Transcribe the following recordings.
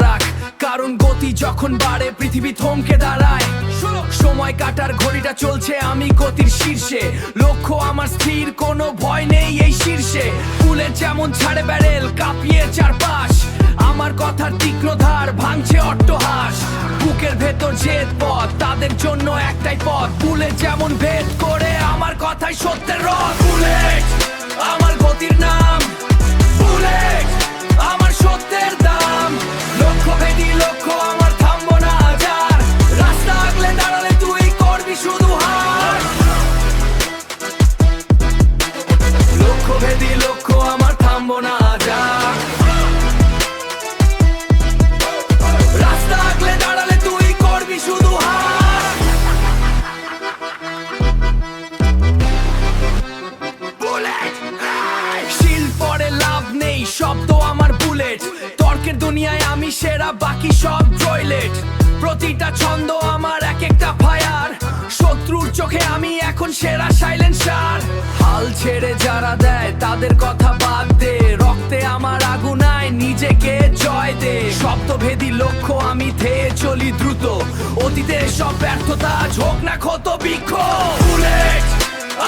রাখ, কারণ গতি যখন বাড়ে পৃথিবী থমকে দাঁড়ায়। সময় কাটার ঘড়িটা চলছে, আমি গতির শীর্ষে, লক্ষ্য আমার স্থির, কোনো ভয় নেই এই শীর্ষে। ফুলের যেমন ছাড়ে ব্যারেল, কাঁপিয়ে চারপাশ, আমার কথার তীক্ষ্ণ ধার ভাঙছে অট্টহাস। বুকের ভেতর জেদ পথ, তাদের জন্য একটাই পথ, বুলেট যেমন ভেদ করে আমার কথাই সত্যের রথ। বুলেট আমার গতির নাম, বুলেট আমার সত্যের দাম, লক্ষ্য ভেদি লক্ষ্য আমার থামবো না হাজার, রাস্তা আগলে দাঁড়ালে তুই করবি শুধু হার। লক্ষ্য ভেদি লক্ষ্য আমার থামবো না হাজার, রাস্তা আগলে দাঁড়ালে তুই করবি শুধু হার। বুলেট শিল পরে লাভ নেই, শব্দ আমার বুলেট, তর্কের দুনিয়ায় আমি সেরা, বাকি সব টয়লেট। প্রতিটা ছন্দ আমার এক একটা ফায়ার, শত্রুর চোখে আমি এখন সেরা সাইলেন্সার। হাল ছেড়ে যারা দেয় তাদের কথা বাদ দে, রক্তে আমার আগুনায় নিজেকে জয় দে। শব্দভেদী লক্ষ্য আমি ধেয়ে চলি দ্রুত, অতীতের সব ব্যর্থতা ঝোঁক না ক্ষত বৃক্ষ। বুলেট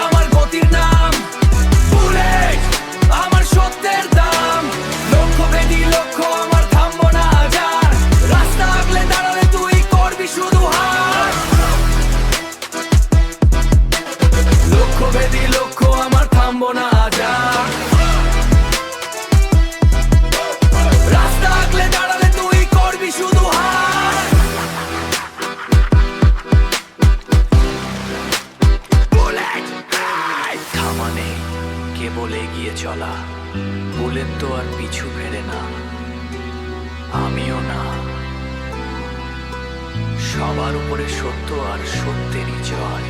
আমার গতির নাম, বুলেট আমার সত্যের দাম, লক্ষ্য ভেদি লক্ষ্য আমার থামবো না হাজার, রাস্তা আগলে দাঁড়ালে তুই করবি শুধু হার। লক্ষ্য ভেদি লক্ষ্য আমার থামবো না হাজার, রাস্তা আগলে দাঁড়ালে তুই করবি শুধু হার। বুলেট থামা নেই, কেবল এগিয়ে চলা, বুলেট তো আর পিছু ফেরে না, আমিও না। সবার উপরে সত্য আর সত্যেরই জয়।